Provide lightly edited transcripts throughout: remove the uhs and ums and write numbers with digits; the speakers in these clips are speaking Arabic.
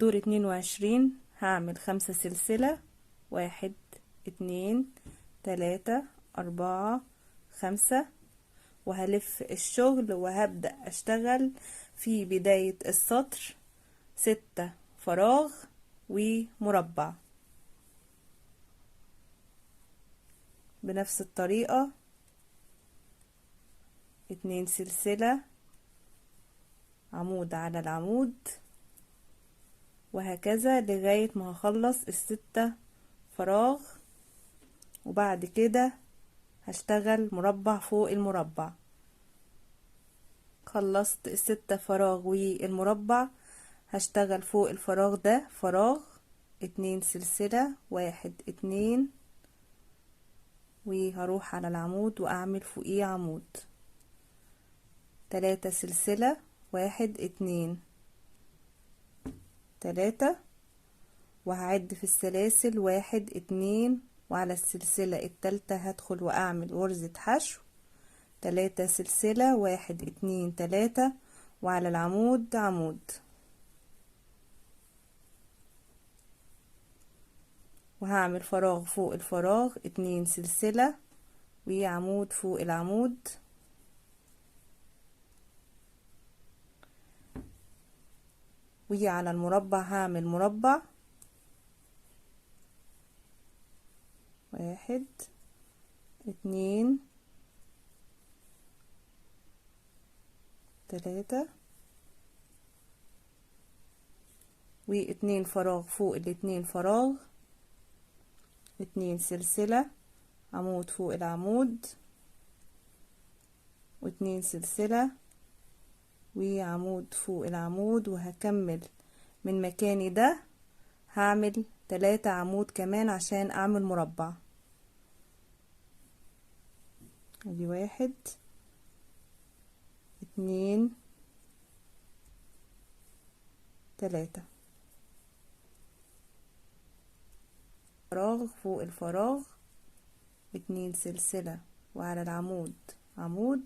الدور 22 هعمل 5 سلسلة، 1 2 3 4 5، وهلف الشغل وهبدأ اشتغل في بداية السطر 6 فراغ ومربع بنفس الطريقة. 2 سلسلة، عمود على العمود، وهكذا لغاية ما هخلص ال6 فراغ، وبعد كده هشتغل مربع فوق المربع. خلصت ال6 فراغ والمربع، هشتغل فوق الفراغ ده فراغ، 2 سلسلة، 1 2، وهروح على العمود واعمل فوقيه عمود، 3 سلسلة، 1 2 3، وهعد في السلاسل 1 2، وعلى السلسلة التالتة هدخل واعمل غرزة حشو، 3 سلسلة، 1 2 3، وعلى العمود عمود، وهعمل فراغ فوق الفراغ، 2 سلسلة وعمود فوق العمود، وعلى المربع هعمل مربع، 1 2 3، و2 فراغ فوق ال2 فراغ، 2 سلسلة، عمود فوق العمود، و2 سلسلة وعمود فوق العمود، وهكمل من مكاني ده هعمل 3 عمود كمان عشان اعمل مربع. ادي 1 2 3، فراغ فوق الفراغ، 2 سلسلة، وعلى العمود عمود،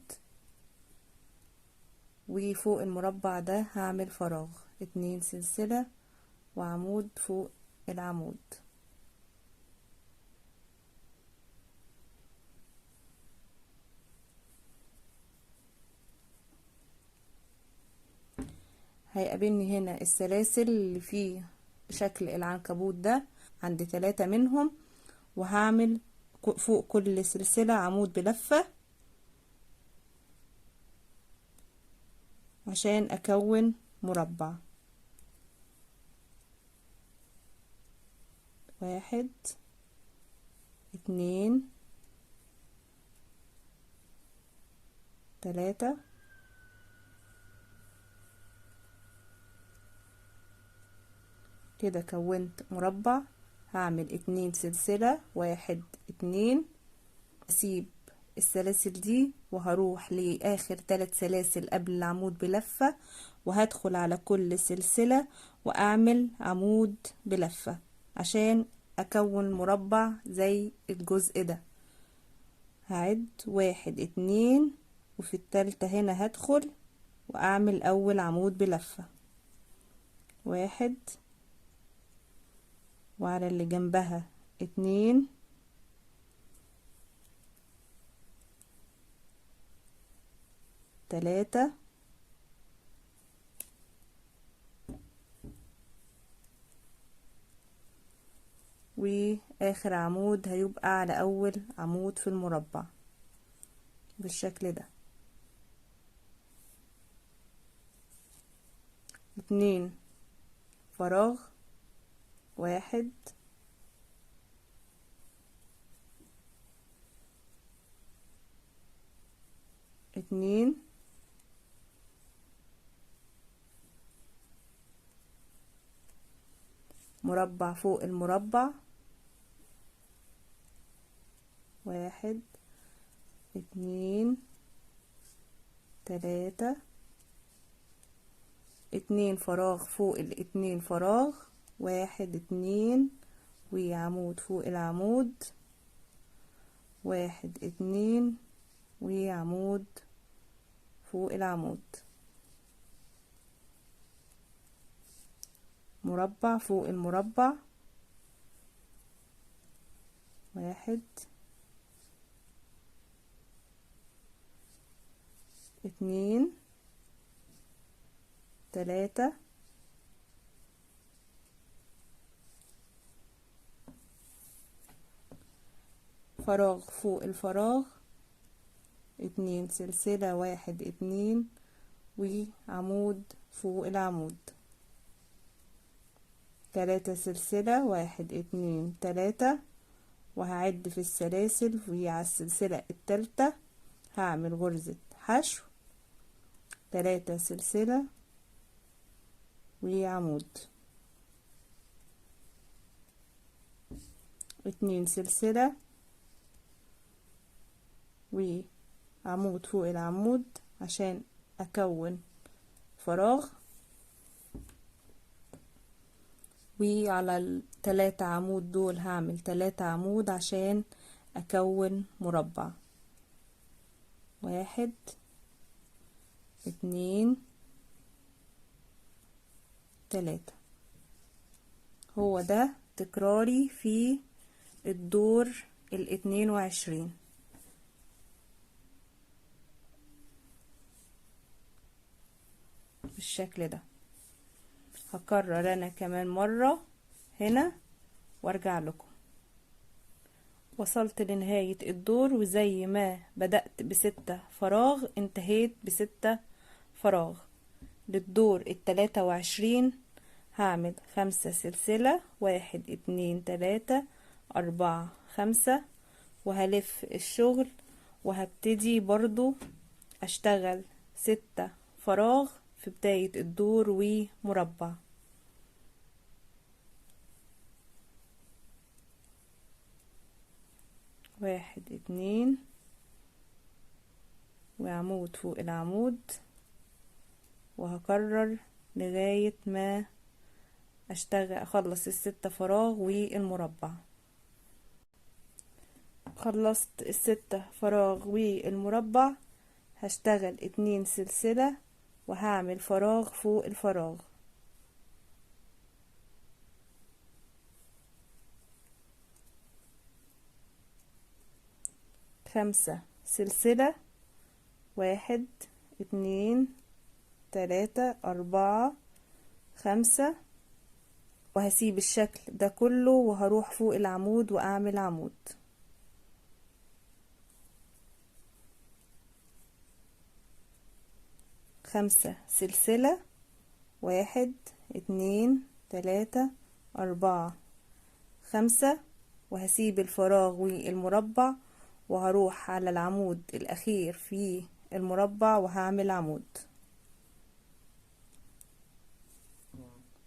وفوق المربع ده هعمل فراغ، 2 سلسلة وعمود فوق العمود. هيقابلني هنا السلاسل اللي فيه شكل العنكبوت ده، عندي 3 منهم، وهعمل فوق كل سلسلة عمود بلفة عشان اكون مربع. 1 2 3، كده كونت مربع. هعمل 2 سلسلة، 1 2، اسيب السلاسل دي وهروح لاخر 3 سلاسل قبل العمود بلفة، وهدخل على كل سلسلة واعمل عمود بلفة عشان اكون مربع زي الجزء ده. هعد 1 2، وفي التالتة هنا هدخل واعمل اول عمود بلفة، 1، وعلى اللي جنبها 2، 3، واخر عمود هيبقى على اول عمود في المربع بالشكل ده. 2 فراغ، 1 2، مربع فوق المربع، 1 2 3، 2 فراغ فوق ال2 فراغ، 1 2، وعمود فوق العمود، 1 2، وعمود فوق العمود. مربع فوق المربع، 1 2 3 فراغ فوق الفراغ، 2 سلسلة، 1 2 وعمود فوق العمود، 3 سلسلة، 1 2 3 وهعد في السلاسل، وعلى السلسلة التالتة هعمل غرزة حشو، 3 سلسلة وعمود، 2 سلسلة وعمود فوق العمود عشان اكون فراغ، وعلى ال3 عمود دول هعمل 3 عمود عشان اكون مربع، 1 2 3. هو ده تكراري في الدور ال22 بالشكل ده. هكرر انا كمان مرة هنا وارجع لكم. وصلت لنهاية الدور، وزي ما بدأت ب6 فراغ انتهيت ب6 فراغ. للدور ال23 هعمل 5 سلسلة، 1 2 3 4 5 وهلف الشغل، وهبتدي برضو اشتغل 6 فراغ في بداية الدور ومربع. 1 2 وعمود فوق العمود، وهكرر لغاية ما اخلص ال6 فراغ والمربع. خلصت ال6 فراغ والمربع، هشتغل 2 سلسلة وهعمل فراغ فوق الفراغ، 5 سلسلة، 1 2 3 4 5 وهسيب الشكل ده كله وهروح فوق العمود واعمل عمود، 5 سلسلة، 1 2 3 4 5 وهسيب الفراغ والمربع وهروح على العمود الأخير في المربع وهعمل عمود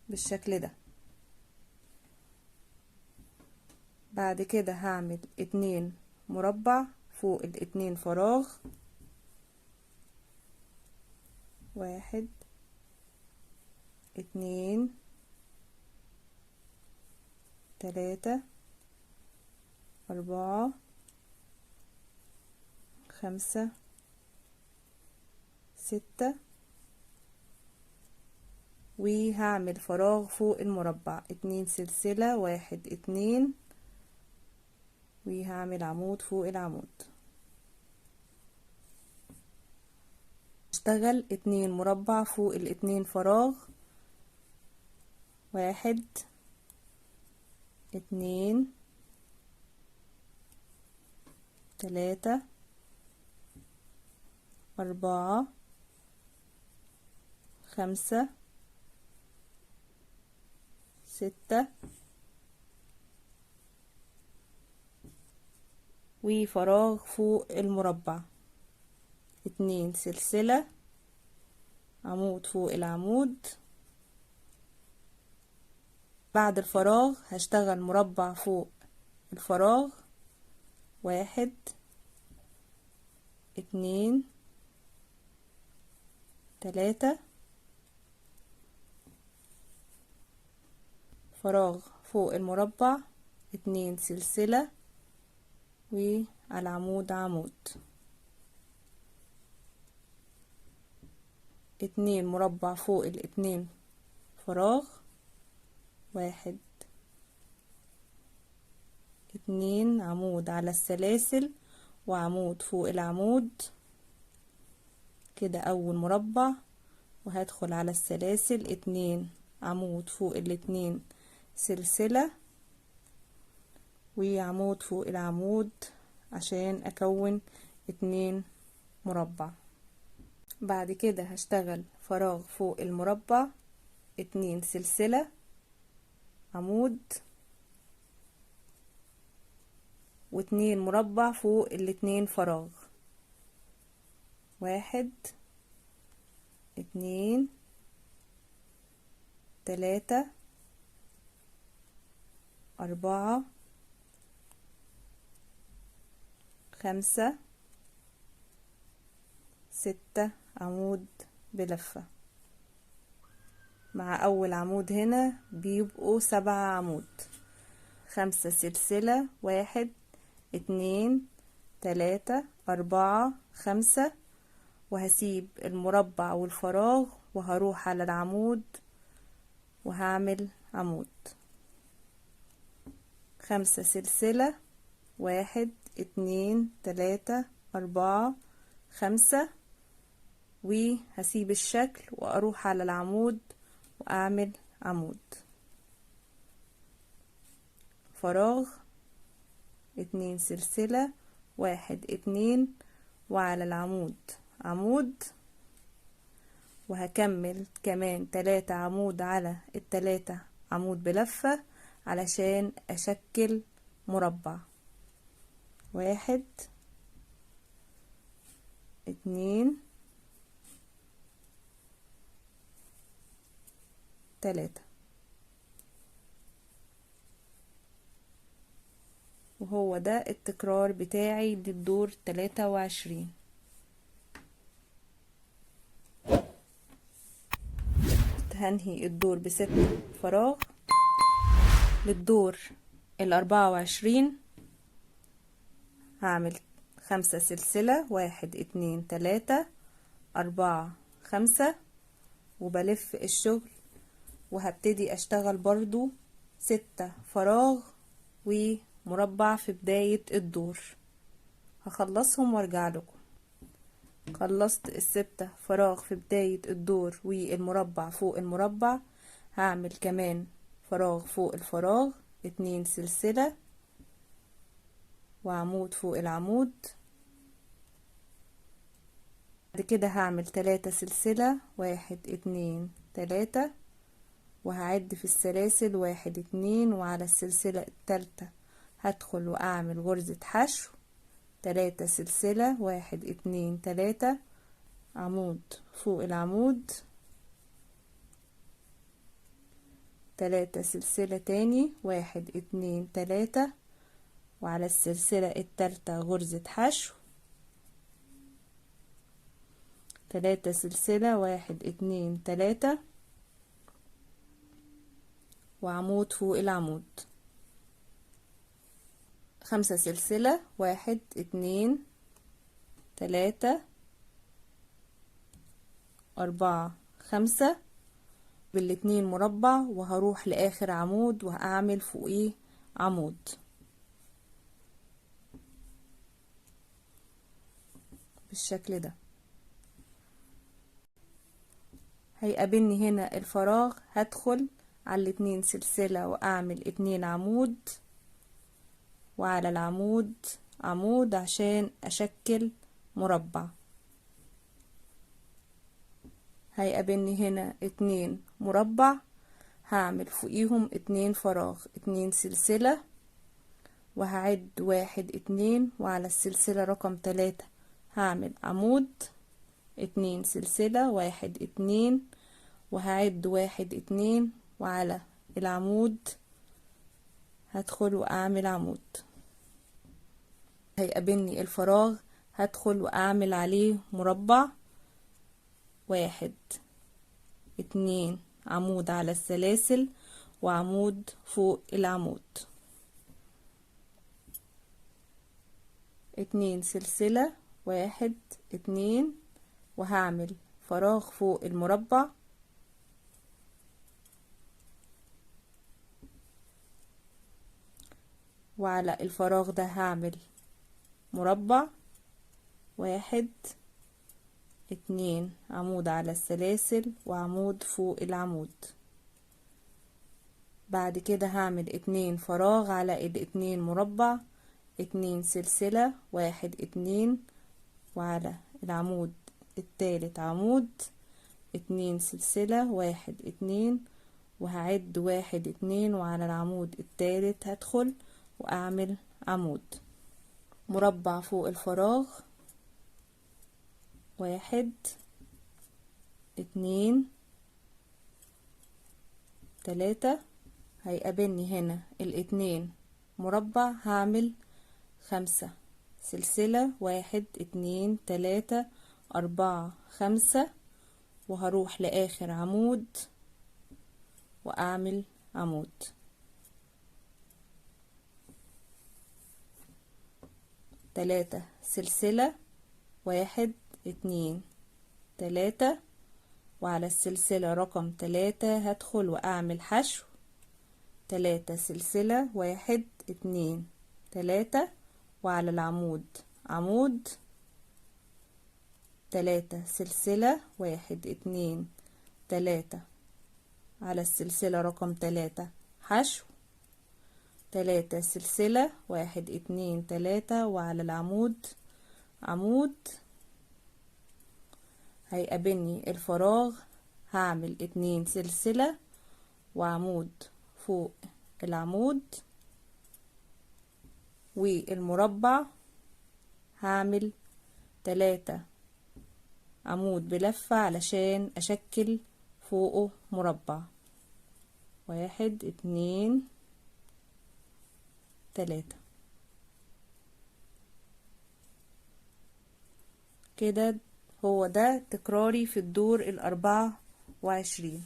بالشكل ده. بعد كده هعمل 2 مربع فوق ال2 فراغ، 1 2 3 4 5 6 وهعمل فراغ فوق المربع، 2 سلسلة، 1 2 وهعمل عمود فوق العمود. اشتغل 2 مربع فوق ال2 فراغ، 1 2 3 4 5 6 وفراغ فوق المربع، 2 سلسلة، عمود فوق العمود. بعد الفراغ هشتغل مربع فوق الفراغ، 1 2 3 فراغ فوق المربع، 2 سلسلة وعلى العمود عمود، 2 مربع فوق ال2 فراغ، 1 2 عمود على السلاسل وعمود فوق العمود كده اول مربع، وهدخل على السلاسل 2 عمود فوق الاتنين سلسلة وعمود فوق العمود عشان اكون 2 مربع. بعد كده هشتغل فراغ فوق المربع 2 سلسلة عمود و2 مربع فوق الاتنين فراغ، 1 2 3 4 5 6 عمود بلفة. مع اول عمود هنا بيبقوا 7 عمود، 5 سلسلة 1 2 3 4 5، وهسيب المربع والفراغ وهروح على العمود وهعمل عمود. 5 سلسلة 1 2 3 4 5، وهسيب الشكل واروح على العمود واعمل عمود فراغ 2 سلسلة 1 2، وعلى العمود عمود، وهكمل كمان 3 عمود على ال3 عمود بلفة علشان اشكل مربع. 1 2 3، وهو ده التكرار بتاعي للدور 23. هنهي الدور ب6 فراغ. للدور ال24 هعمل 5 سلسلة 1 2 3 4 5، وبلف الشغل وهبتدي اشتغل برضو 6 فراغ ومربع في بداية الدور. هخلصهم وارجع لكم. خلصت ال6 فراغ في بداية الدور والمربع فوق المربع، هعمل كمان فراغ فوق الفراغ 2 سلسلة وعمود فوق العمود. بعد كده هعمل 3 سلسلة 1 2 3، وهعد في السلاسل 1 2، وعلى السلسلة التالتة هدخل واعمل غرزة حشو 3 سلسلة 1 2 3، عمود فوق العمود 3 سلسلة تاني 1 2 3، وعلى السلسلة التالتة غرزة حشو 3 سلسلة 1 2 3، وعمود فوق العمود 5 سلسلة 1 2 3 4 5 بالاتنين مربع، وهروح لاخر عمود وهعمل فوقيه عمود بالشكل ده. هيقابلني هنا الفراغ، هدخل على الاتنين سلسلة واعمل 2 عمود، وعلى العمود عمود عشان اشكل مربع. هيقابلني هنا 2 مربع، هعمل فوقيهم 2 فراغ 2 سلسلة، وهعد 1 2، وعلى السلسلة رقم 3 هعمل عمود 2 سلسلة 1 2، وهعد 1 2، وعلى العمود هدخل واعمل عمود. هيقابلني الفراغ، هدخل واعمل عليه مربع 1 2 عمود على السلاسل وعمود فوق العمود 2 سلسلة 1 2، وهعمل فراغ فوق المربع وعلى الفراغ ده هعمل مربع، 1 2 عمود على السلاسل وعمود فوق العمود. بعد كده هعمل 2 فراغ على 2 مربع، 2 سلسلة، 1 2 وعلى العمود التالت عمود، 2 سلسلة، 1 2 وهعد 1 2 وعلى العمود التالت هدخل واعمل عمود. مربع فوق الفراغ، 1 2 3 هيقابلني هنا 2 مربع، هعمل 5 سلسلة، 1 2 3 4 5 وهروح لآخر عمود واعمل عمود. 3 سلسلة، 1 2 3 وعلى السلسلة رقم 3 هدخل واعمل حشو، 3 سلسلة، 1 2 3 وعلى العمود عمود، 3 سلسلة، 1 2 3 على السلسلة رقم 3 حشو، 3 سلسلة، 1 2 3 وعلى العمود عمود. هيقابلني الفراغ، هعمل 2 سلسلة وعمود فوق العمود، والمربع هعمل 3 عمود بلفة علشان اشكل فوقه مربع، 1 2 3 كده. هو ده تكراري في الدور 24.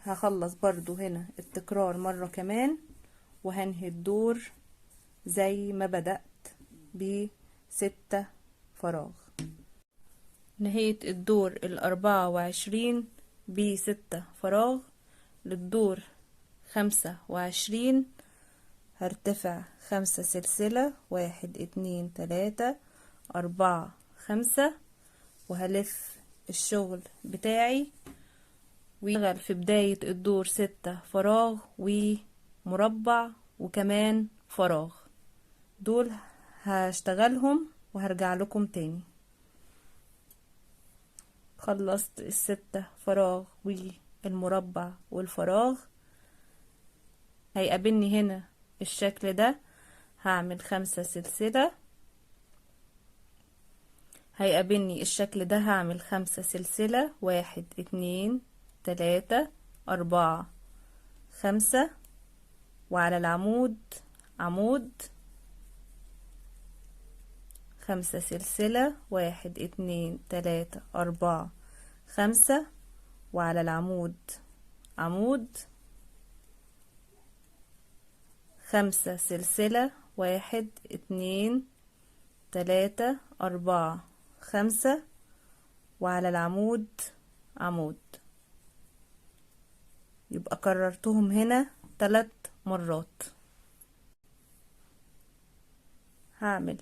هخلص برضو هنا التكرار مرة كمان وهنهي الدور زي ما بدأت ب6 فراغ. نهيت الدور 24 ب6 فراغ. للدور 25 هرتفع 5 سلسلة، 1 2 3 4 5 وهلف الشغل بتاعي واشتغل في بداية الدور 6 فراغ ومربع وكمان فراغ. دول هشتغلهم وهرجع لكم تاني. خلصت ال6 فراغ والمربع والفراغ. هيقابلني هنا الشكل ده، هعمل 5 سلسلة. هيقابلني الشكل ده، هعمل 5 سلسلة، 1 2 3 4 5 وعلى العمود عمود، 5 سلسلة، 1 2 3 4 5 وعلى العمود عمود، 5 سلسلة، 1 2 3 4 5 وعلى العمود عمود. يبقى كررتهم هنا 3 مرات. هعمل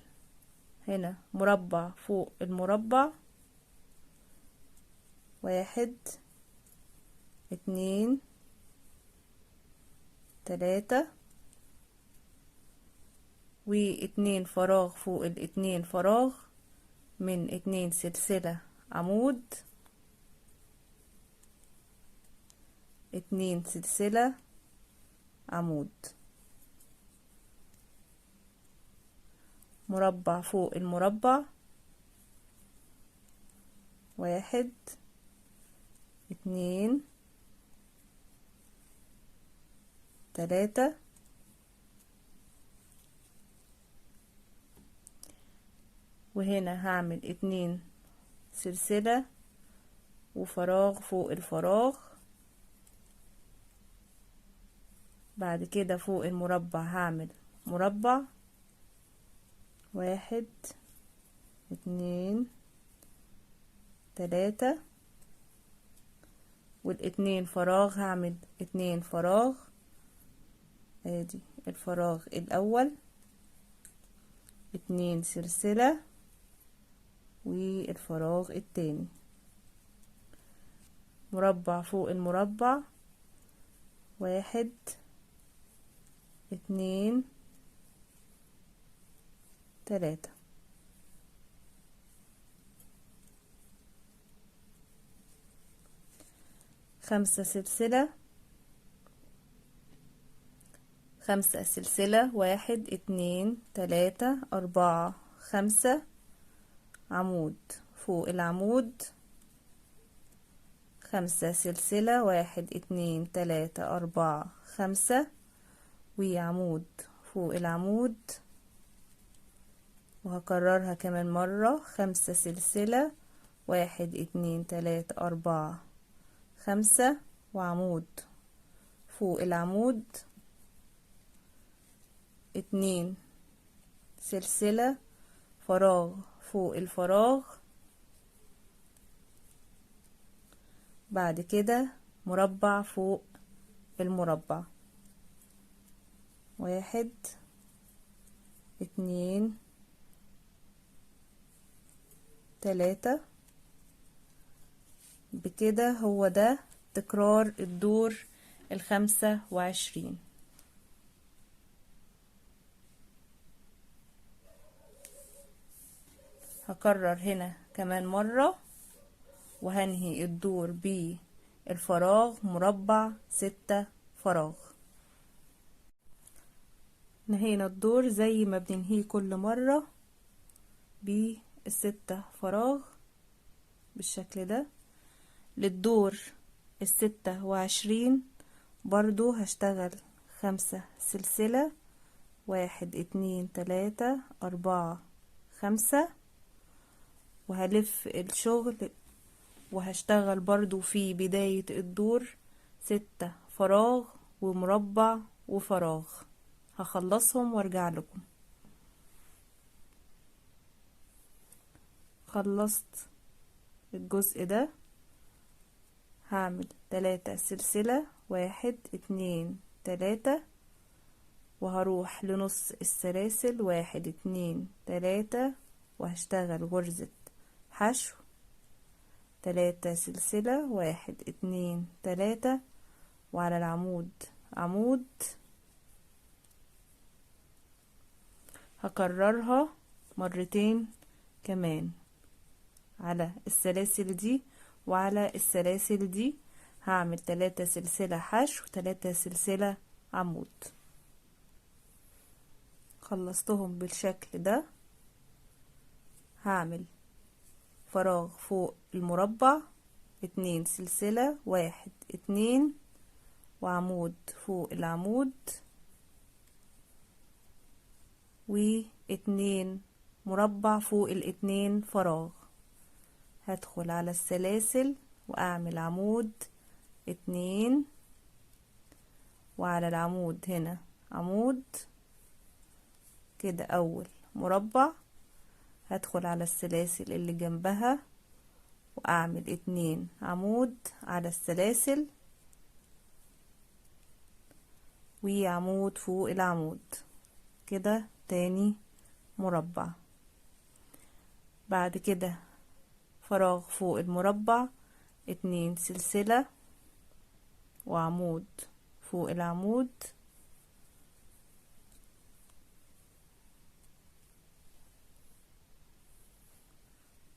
هنا مربع فوق المربع، 1 2 3 و2 فراغ فوق 2 فراغ من 2 سلسلة عمود، 2 سلسلة عمود، مربع فوق المربع، 1 2 3 وهنا هعمل 2 سلسلة وفراغ فوق الفراغ. بعد كده فوق المربع هعمل مربع، 1 2 3 والاتنين فراغ هعمل اتنين فراغ، ادي الفراغ الاول، اتنين سلسلة والفراغ التاني، مربع فوق المربع، واحد اتنين تلاتة، خمسة سلسلة، خمسة سلسلة، واحد اتنين تلاتة أربعة خمسة، عمود فوق العمود، خمسة سلسلة، واحد اتنين تلاتة أربعة خمسة، وعمود فوق العمود، وهكررها كمان مرة، خمسة سلسلة، واحد اتنين تلاتة أربعة خمسة، وعمود فوق العمود، اتنين سلسلة، فراغ فوق الفراغ، بعد كده مربع فوق المربع، واحد اتنين تلاتة. بكده هو ده تكرار الدور ال25. هكرر هنا كمان مرة وهنهي الدور بالفراغ، مربع 6 فراغ. نهينا الدور زي ما بننهيه كل مرة بال6 فراغ بالشكل ده. للدور ال26 برضو هشتغل 5 سلسلة، واحد اتنين تلاتة أربعة خمسة، وهلف الشغل وهشتغل برضو في بداية الدور 6 فراغ ومربع وفراغ. هخلصهم وارجع لكم. خلصت الجزء ده، هعمل 3 سلسلة، واحد اتنين تلاتة، وهروح لنص السلاسل، واحد اتنين تلاتة، وهشتغل غرزة حشو، 3 سلسلة، واحد اتنين تلاتة، وعلى العمود عمود. هكررها مرتين كمان على السلاسل دي وعلى السلاسل دي، هعمل 3 سلسلة حشو، 3 سلسلة عمود. خلصتهم بالشكل ده، هعمل فراغ فوق المربع، 2 سلسلة، واحد اتنين، وعمود فوق العمود، واتنين مربع فوق الاتنين فراغ. هدخل على السلاسل واعمل عمود اتنين، وعلى العمود هنا عمود كده اول مربع. هدخل على السلاسل اللي جنبها واعمل اتنين عمود على السلاسل، وعمود فوق العمود كده تاني مربع. بعد كده فراغ فوق المربع، اتنين سلسلة وعمود فوق العمود،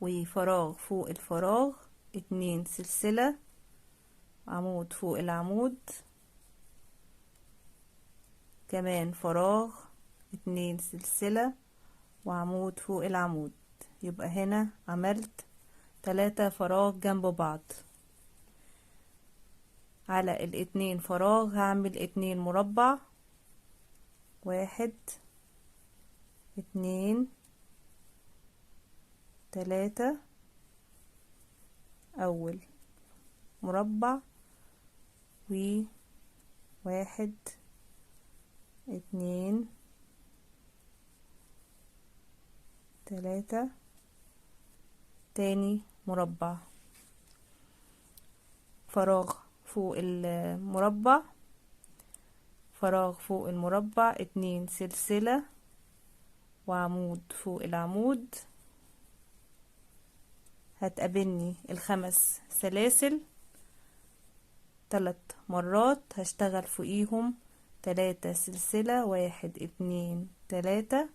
وفراغ فوق الفراغ، اتنين سلسلة، عمود فوق العمود، كمان فراغ، اتنين سلسلة وعمود فوق العمود. يبقى هنا عملت 3 فراغ جنب بعض. على الاتنين فراغ هعمل اتنين مربع، واحد اتنين تلاتة، اول مربع، وواحد اتنين تلاتة، تاني مربع، فراغ فوق المربع، فراغ فوق المربع، 2 سلسلة وعمود فوق العمود. هتقابلني ال5 سلاسل 3 مرات، هشتغل فوقيهم 3 سلسلة، 1 2 3،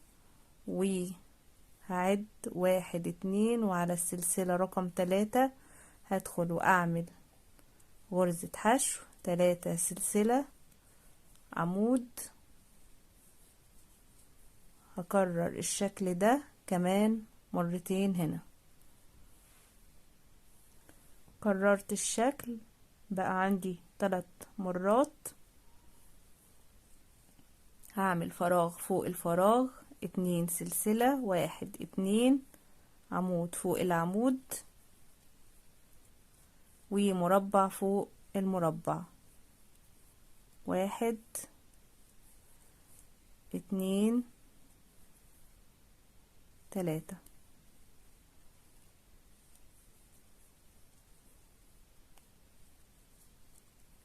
وهعد 1 2، وعلى السلسلة رقم 3 هدخل واعمل غرزة حشو، 3 سلسلة، عمود. هكرر الشكل ده كمان مرتين هنا. كررت الشكل بقى عندي 3 مرات. هعمل فراغ فوق الفراغ، 2 سلسلة، 1 2، عمود فوق العمود، ومربع فوق المربع، 1 2 3.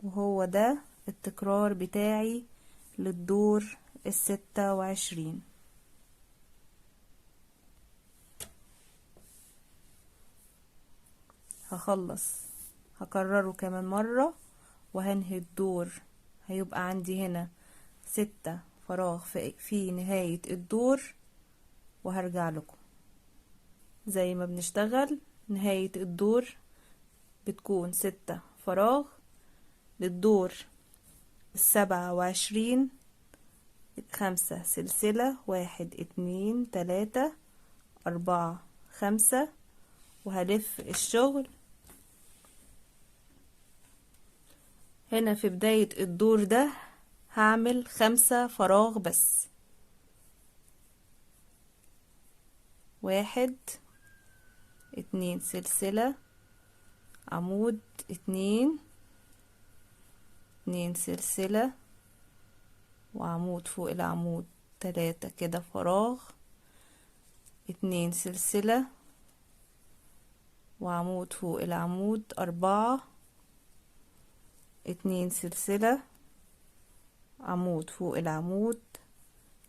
وهو ده التكرار بتاعي للدور 26. هكرره كمان مرة وهنهي الدور. هيبقى عندي هنا 6 فراغ في نهاية الدور، وهرجع لكم. زي ما بنشتغل نهاية الدور بتكون 6 فراغ. للدور 27 5 سلسلة، 1 2 3 4 5، وهلف الشغل. هنا في بداية الدور ده هعمل 5 فراغ بس، 1 2 سلسلة، عمود، 2 سلسلة وعمود فوق العمود، 3 كده فراغ، 2 سلسلة وعمود فوق العمود، 4 2 سلسلة، عمود فوق العمود،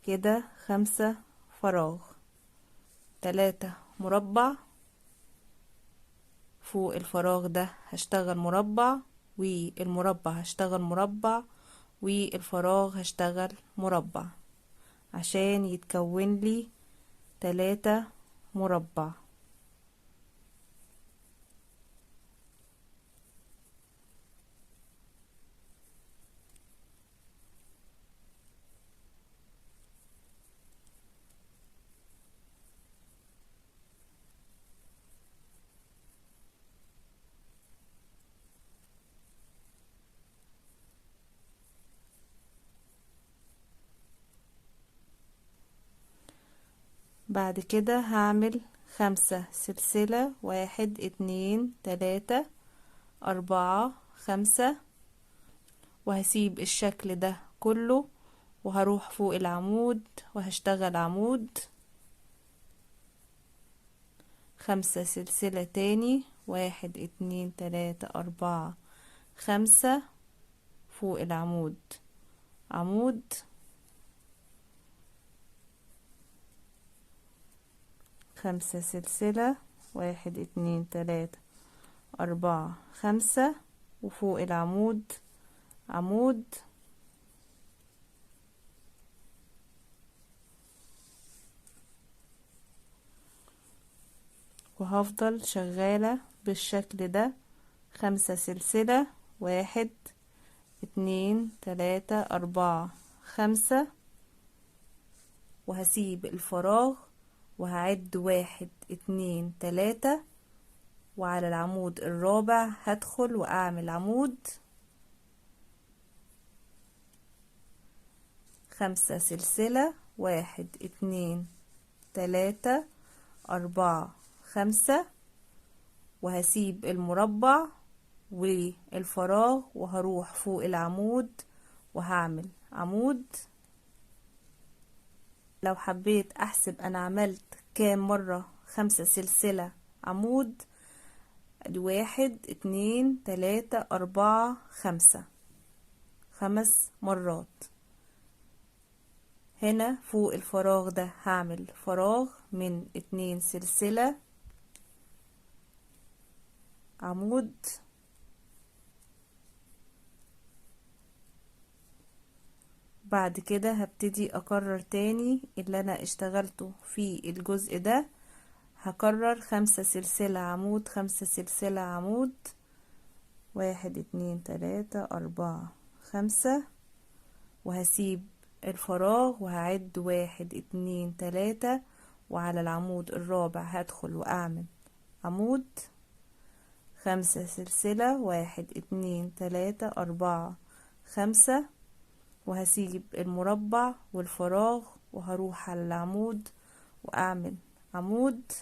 كده 5 فراغ، 3 مربع. فوق الفراغ ده هشتغل مربع، والمربع هشتغل مربع، والفراغ هشتغل مربع عشان يتكون لي 3 مربع. بعد كده هعمل 5 سلسلة، 1 2 3 4 5، وهسيب الشكل ده كله وهروح فوق العمود وهشتغل عمود، 5 سلسلة تاني، 1 2 3 4 5، فوق العمود عمود، 5 سلسلة، 1 2 3 4 5، وفوق العمود عمود، وهفضل شغالة بالشكل ده. 5 سلسلة، 1 2 3 4 5، وهسيب الفراغ وهعد 1 2 3، وعلى العمود الرابع هدخل واعمل عمود، 5 سلسلة، 1 2 3 4 5، وهسيب المربع والفراغ وهروح فوق العمود وهعمل عمود. لو حبيت احسب انا عملت كام مرة 5 سلسلة عمود، ادي 1 2 3 4 5، 5 مرات. هنا فوق الفراغ ده هعمل فراغ من 2 سلسلة عمود، بعد كده هبتدي اكرر تاني اللي انا اشتغلته في الجزء ده، هكرر 5 سلسلة عمود، 5 سلسلة عمود، 1 2 3 4 5، وهسيب الفراغ وهعد 1 2 3، وعلى العمود الرابع هدخل واعمل عمود، 5 سلسلة، 1 2 3 4 5، وهسيب المربع والفراغ وهروح على العمود واعمل عمود،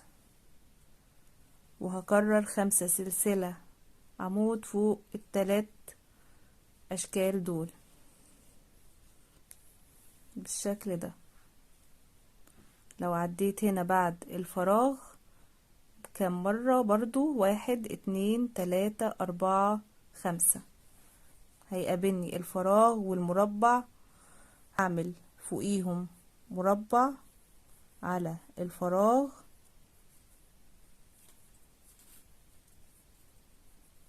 وهكرر 5 سلسلة عمود فوق ال3 اشكال دول بالشكل ده. لو عديت هنا بعد الفراغ كم مرة برضو 1 2 3 4 5، هيقابلني الفراغ والمربع، هعمل فوقيهم مربع على الفراغ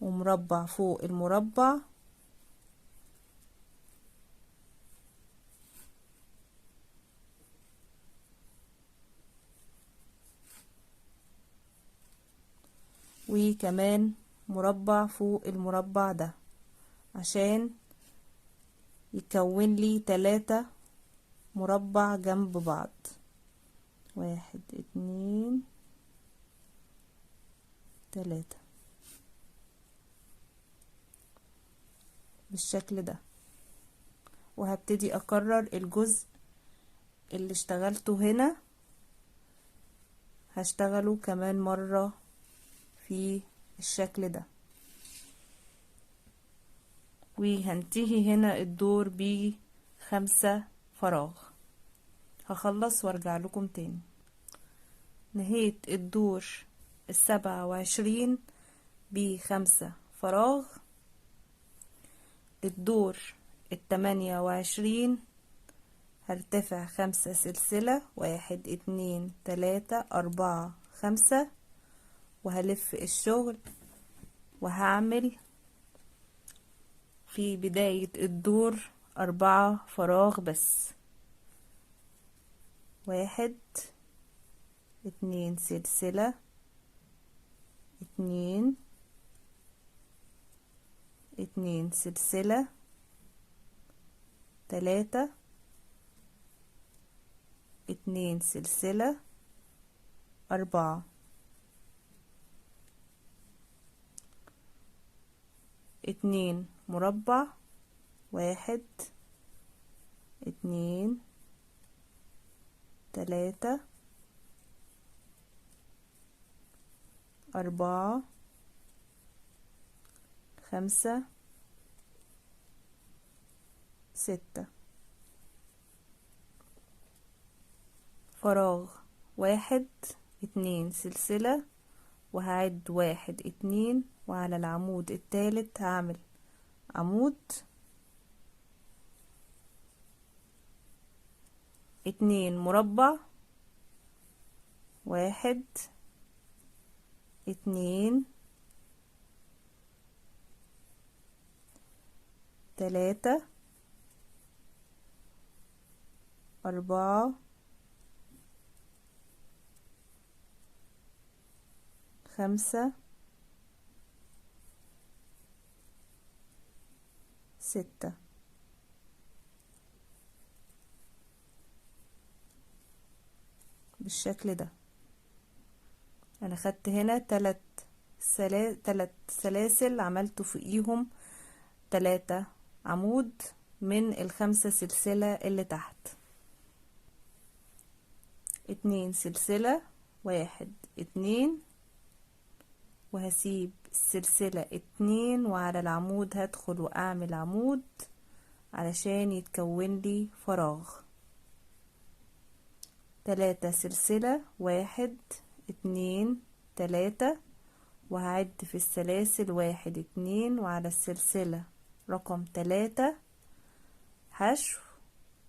ومربع فوق المربع، وكمان مربع فوق المربع ده عشان يكون لي 3 مربع جنب بعض. 1 2 3 بالشكل ده. وهبتدي اكرر الجزء اللي اشتغلته هنا، هشتغله كمان مرة في الشكل ده، وهنتهي هنا الدور ب5 فراغ. هخلص وارجع لكم تاني. نهيت الدور 27 ب5 فراغ. الدور 28 هرتفع 5 سلسلة، 1 2 3 4 5، وهلف الشغل وهعمل في بداية الدور 4 فراغ بس. 1 2 سلسلة، 2 سلسلة، 3، 2 سلسلة، 4، 2 مربع، 1 2 3 4 5 6، فراغ، 1 2 سلسلة، وهعد 1 2، وعلى العمود الثالث هعمل عمود، 2 مربع، 1 2 3 4 5 6. بالشكل ده. انا خدت هنا 3 سلاسل، عملت فوقيهم 3 عمود من ال5 سلسلة اللي تحت. 2 سلسلة، 1 2، وهسيب السلسلة 2، وعلى العمود هدخل واعمل عمود علشان يتكون لي فراغ. 3 سلسلة، 1 2 3، وهعد في السلاسل 1 2 وعلى السلسلة رقم 3 حشو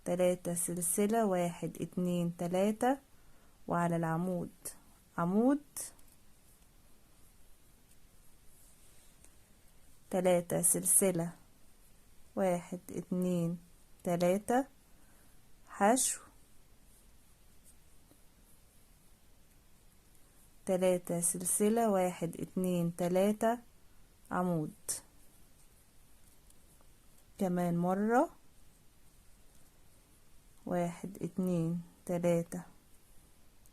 3 سلسلة 1 2 3 وعلى العمود عمود 3 سلسلة 1 2 3 حشو 3 سلسلة 1 2 3 عمود. كمان مرة 1 2 3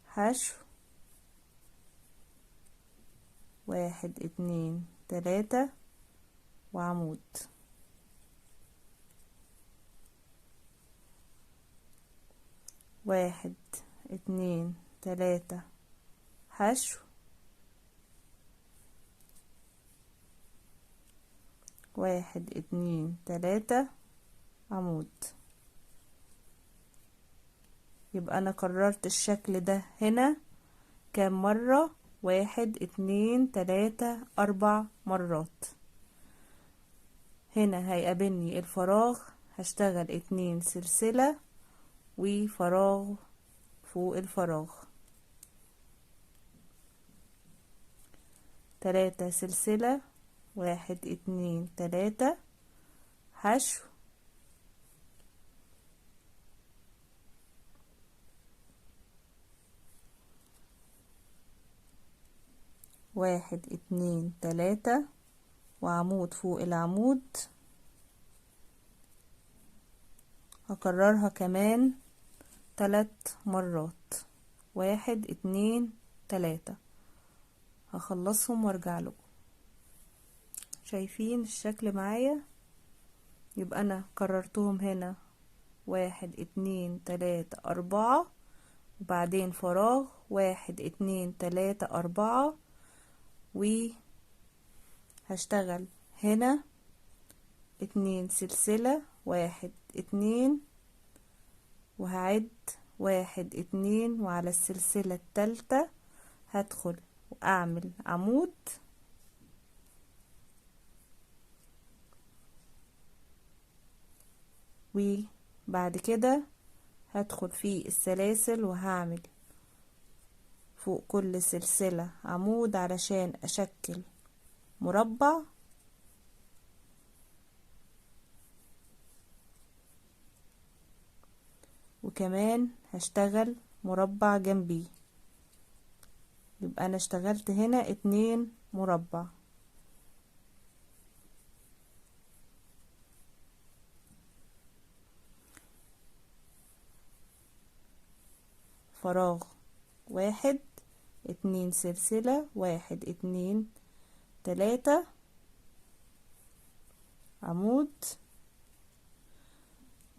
حشو 1 2 3 وعمود. 1 2 3 حشو 1 2 3 عمود. يبقى انا كررت الشكل ده هنا كام مرة؟ 1 2 3 4 مرات. هنا هيقابلني الفراغ، هشتغل 2 سلسلة وفراغ فوق الفراغ، 3 سلسلة 1 2 3 حشو 1 2 3 وعمود فوق العمود. هكررها كمان 3 مرات، 1 2 3. هخلصهم وارجع لكم. شايفين الشكل معايا؟ يبقى انا كررتهم هنا 1 2 3 4 وبعدين فراغ 1 2 3 4 وهشتغل هنا 2 سلسلة 1 2 وهعد 1 2 وعلى السلسلة التالتة هدخل واعمل عمود وبعد كده هدخل في السلاسل وهعمل فوق كل سلسلة عمود علشان اشكل مربع، وكمان هشتغل مربع جنبيه. يبقى انا اشتغلت هنا 2 مربع. فراغ 1 2 سلسلة 1 2 3 عمود،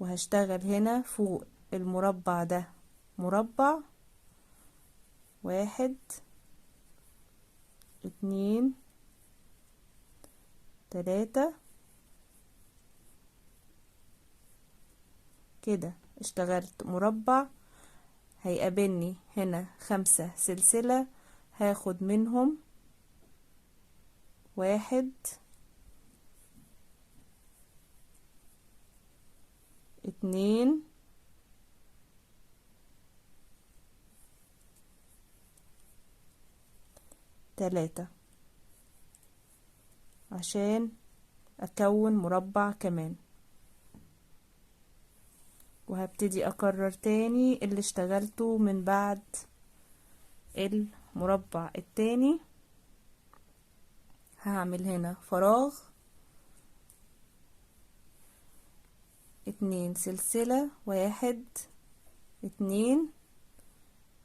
وهشتغل هنا فوق المربع ده مربع 1 2 3 كده اشتغلت مربع. هيقابلني هنا 5 سلسلة، هاخد منهم 1 2 3 عشان اكون مربع كمان. وهبتدي اكرر تاني اللي اشتغلته من بعد المربع التاني. هعمل هنا فراغ 2 سلسلة 1 2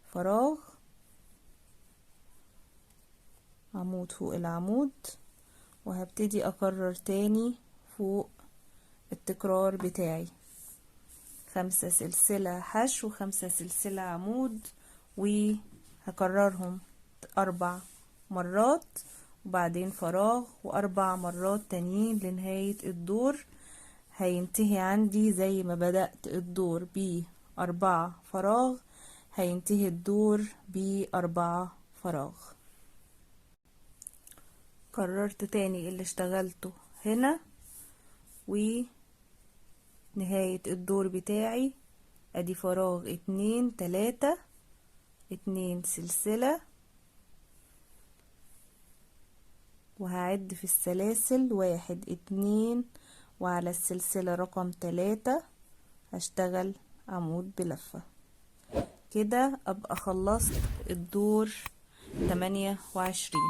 فراغ عمود فوق العمود، وهبتدي اكرر تاني فوق التكرار بتاعي 5 سلسلة حشو 5 سلسلة عمود، وهكررهم 4 مرات وبعدين فراغ و4 مرات تانيين لنهاية الدور. هينتهي عندي زي ما بدأت الدور ب4 فراغ، هينتهي الدور ب4 فراغ. كررت تاني اللي اشتغلته هنا، ونهاية الدور بتاعي ادي فراغ 2 3 2 سلسلة، وهعد في السلاسل 1 2، وعلى السلسلة رقم 3 هشتغل عمود بلفة. كده ابقى خلصت الدور 28.